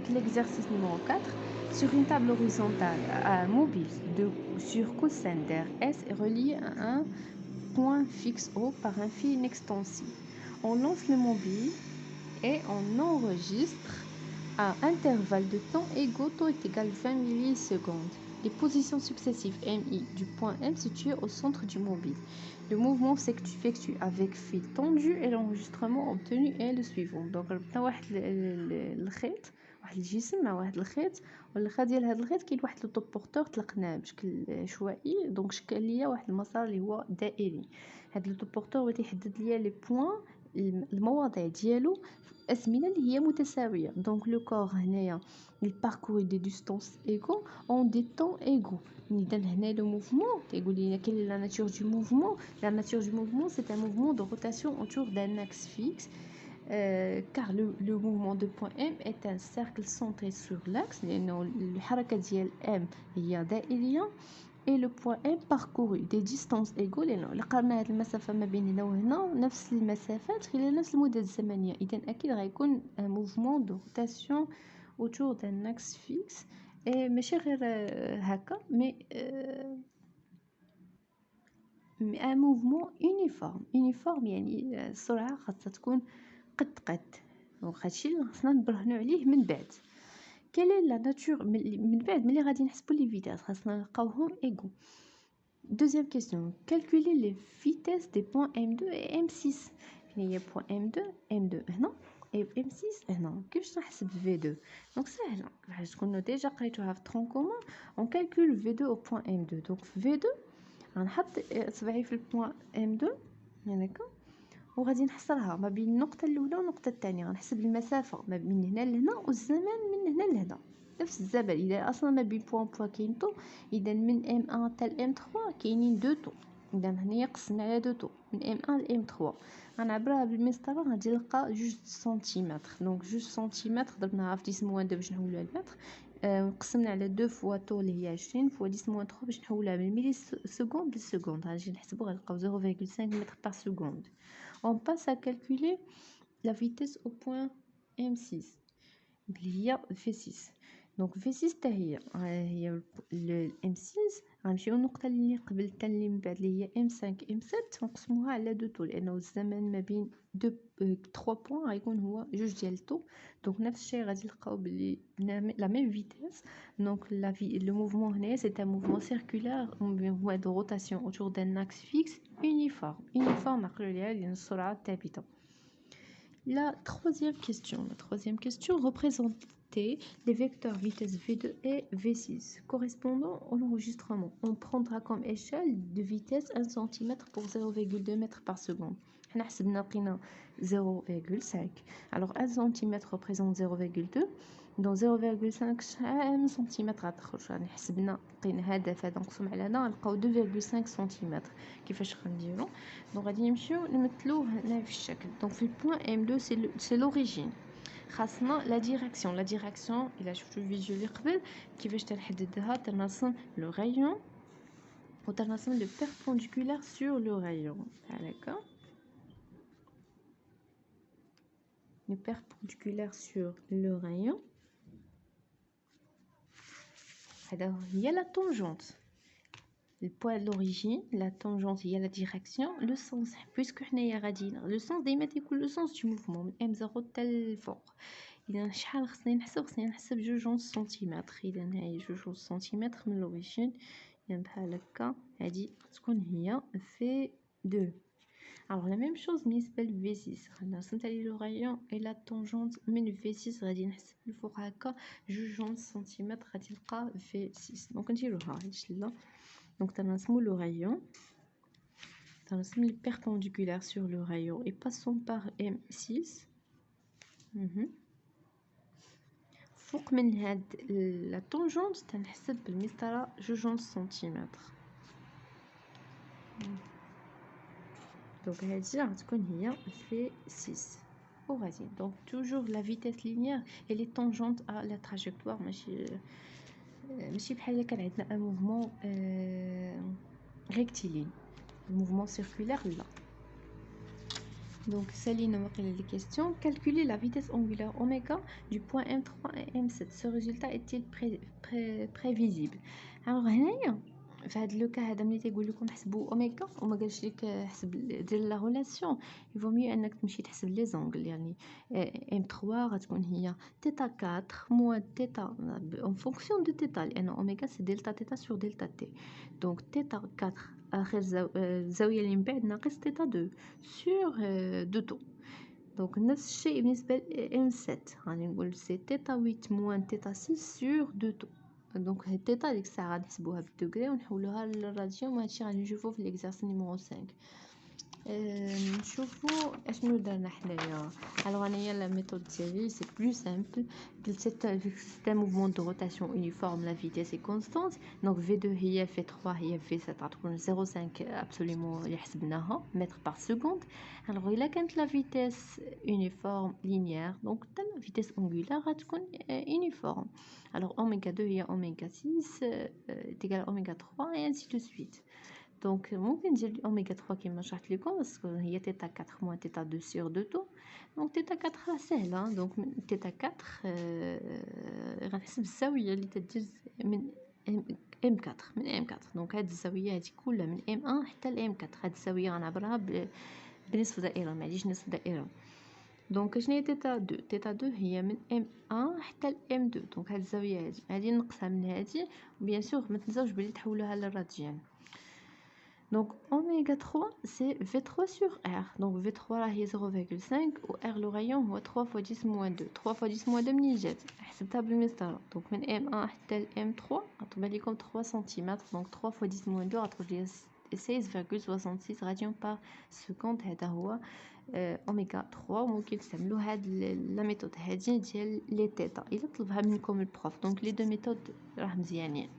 Donc l'exercice numéro 4. Sur une table horizontale mobile sur coussin d'air S est relié à un point fixe O par un fil inextensible. On lance le mobile et on enregistre à intervalles de temps égaux, taux est égal 20 millisecondes, les positions successives MI du point M situé au centre du mobile. Le mouvement s'effectue avec fil tendu et l'enregistrement obtenu est le suivant. Donc ربطنا واحد الخيط، واحد الجسم مع واحد الخيط، والخا ديال هذا الخيط كاين واحد لو طوبورتور طلقناه بشكل عشوائي، دونك شكل ليا واحد المسار اللي هو دائري. هذا لو طوبورتور غادي يحدد ليا لي بوين، المواضع ديالو الازمنه اللي هي متساويه. دونك لو كور هنايا il parcourt des distances égaux en des temps égaux. اذا هنا لو موفمون تيقول لنا quelle est la nature du mouvement. La nature du mouvement, c'est un mouvement de rotation autour d'un axe fixe, car le mouvement de point M est un cercle centré sur l'axe لانه الحركه ديال M هي دائريه، et le point M parcouru des distances égaux. لأنه لقرنا هاد المسافة ما بين هنا وهنا نفس المسافات خلال نفس المدة الزمنية، إذا أكيد غيكون موفمون دو روتاسيون autour d'un axe fixe. ماشي غير هكا مي ان موفمون يونيفورم يعني السرعة خاصها تكون قد دونك هادشي اللي خصنا نبرهنو عليه من بعد. كال اي لا ناتور من بعد ملي غادي نحسبوا لي فيتاس خاصنا نلقاوهم ايغو. Deuxième question. Calculer les vitesses des points M2 et M6. Il y a point M2, M2 هنا et M6 هنا. كيفاش نحسب V2؟ Donc سهلة، راح تكونوا déjà قريتوها في tronc commun. On calcule V2 au point M2. Donc V2 غنحط اصبعي في البوان M2 هناك وغادي نحصرها ما بين النقطة الأولى والنقطة الثانية. غنحسب المسافة ما بين هنا لهنا والزمان من هنا لهنا نفس الزمن. إذا أصلا ما بين بوان كاين طو، إذا من M1 حتى M3 كاينين دو طو. إذا هنايا قسمنا على دو طو من M1 ل M3. غنعبرها بالمسطرة غادي نلقى 2 سنتيمتر. دونك 2 سنتيمتر ضربناها في 10 موان 2 باش نحولوها لمتر، قسمنا على 2 فوا طو اللي هي 20 فوا 10 موان 3 باش نحولها من ميلي سكوند للسكوند. غنجي نحسبو غنلقاو 0,5 متر par seconde. On passe à calculer la vitesse au point M6 اللي هي V6. دونك V6 حتى هي M6 غنمشيو النقطة اللي قبل حتى اللي من بعد اللي هي M5 M7 نقسموها على دو طو لأنه الزمن ما بين 3 بوين غيكون هو 2 ديال طو. دونك نفس الشيء غادي نلقاو بلي لا ميم فيتاس. دونك لو موفمون هنايا سي ان موفمون سيركولار موفمون دو روتاسيون اوتور دان اكس فيكس يونيفورم عقلوا ليها لأن السرعة ثابتة. La troisième question, représenter les vecteurs vitesse V2 et V6 correspondant à l'enregistrement. On prendra comme échelle de vitesse 1 cm pour 0,2 m par seconde. On a حسبنا 0,5. Alors 1 cm représente 0,2. Donc 0,5 شحال سنتيمتر غتخرج. يعني حسبنا لقينا هدف هذا نقسم على هذا نلقاو 2,5 سنتيمتر. كيفاش غنديرو؟ دونك غادي نمشيو نمثلوه هنا في الشكل. دونك في البوين M2 سي لوريجين. خاصنا لا ديريكسيون الا شفتوا الفيديو اللي قبل كيفاش تنحددها. تنرسم لو رايون و تنرسم لو بيربونديكولار سور لو رايون هكا. Le perpendiculaire sur le rayon. Alors, il y a la tangente. Le point de l'origine, la tangente, il y a la direction, le sens. Puisque le sens دايما يكون le sens du mouvement من M0 حتى الفوق. إذا شحال خصني نحسب 2 سنتيمتر. إذا هاي 2 سنتيمتر من l'origine. يعني بحال هكا هادي تكون هي V2. Alors la même chose بالنسبة ل V6. غنرسم تالي لو رايون et la tangente من V6 غادي نحسب الفوق هكا 2 سنتيمتر غادي نلقى V6. دونك نديروها هادشي لا. Donc تنرسمو لو رايون، تنرسم لي perpendiculaire sur le rayon et passons par M6. فوق من هاد لا تونجونت تنحسب بالمسطرة 2 سنتيمتر. دونك هادي غتكون هي V6 وغادي. دونك توجور لا فيتاس لينيير et les tangentes à la trajectoire. ماشي بحال الا كان عندنا ان موفمون rectiligne. Le mouvement circulaire là. Donc, Saline les questions. Calculer la vitesse angulaire oméga du point M3 et M7. Ce résultat est-il prévisible? Alors, هنايا في هذا لو كا هذا ملي تيقول لكم حسبوا اوميغا وما قالش لك حسب دير لا ريلاسيون يفو ميو انك تمشي تحسب لي زونغل يعني ام 3 غتكون هي تيتا 4 موان تيتا اون فونكسيون دو تيتا لان اوميغا سي دلتا تيتا سور دلتا تي دونك تيتا 4 اخر الزاويه اللي من بعد ناقص تيتا 2 سور دو تو. دونك نفس الشيء بالنسبه ل ام 7 غادي نقول سي تيتا 8 موان تيتا 6 سور دو تو. دونك التيتا ديك الساعه غنحسبوها بالدوغري ونحولوها للراديان وهادشي غادي نشوفوه في ليكزارسيس نيميرو 5. نشوفوا اشنو درنا حنايا. الوغ انايا لا ميثود ديالي سي بلو سامبل. قلت سيستم موفمون دو روتاسيون يونيفورم لا فيتيس اي كونستانت دونك في 2 هي في 3 هي في 7 غتكون 0.5 ابسوليومون اللي حسبناها متر بار سكوند. الوغ الا كانت لا فيتيس يونيفورم لينيير دونك حتى لا فيتيس انغولار غتكون يونيفورم. الوغ اوميغا 2 هي اوميغا 6 تيغال اوميغا 3 et ainsi de suite. دونك ممكن ندير اوميغا 3 كيما شرحت لكم باسكو هي تيتا 4 موان تيتا 2 سور 2 تو. دونك تيتا 4 راه سهله. دونك من تيتا 4 غنحسب الزاويه اللي تدير من ام 4 من ام 4. دونك هاد الزاويه هادي كلها من ام 1 حتى لام 4 هاد الزاويه غنعبرها بنصف دائره ما عاديش نصف دائره. دونك شنو هي تيتا 2؟ تيتا 2 هي من ام 1 حتى لام 2. دونك هاد الزاويه هادي نقصها من هادي وبيان سور ما تنساوش بلي تحولوها للراديان. Donc oméga 3 c'est V3 sur R. Donc V3 là هي 0,5 و R le rayon هو 3 fois 10 moins 2. 3 fois 10 moins 2 منين جات؟ حسبتها بالمسطرة. Donc من M1 حتى ل M3 غتبان لكم 3 سم. Donc 3 fois 10 moins 2 غتخرج لي 16,66 راديون بار سكوند. هذا هو اوميغا 3. وممكن تستعملوا هاد لا ميثود هادي ديال لي تيتا الا طلبها منكم البروف. دونك لي دو ميثود راه مزيانين.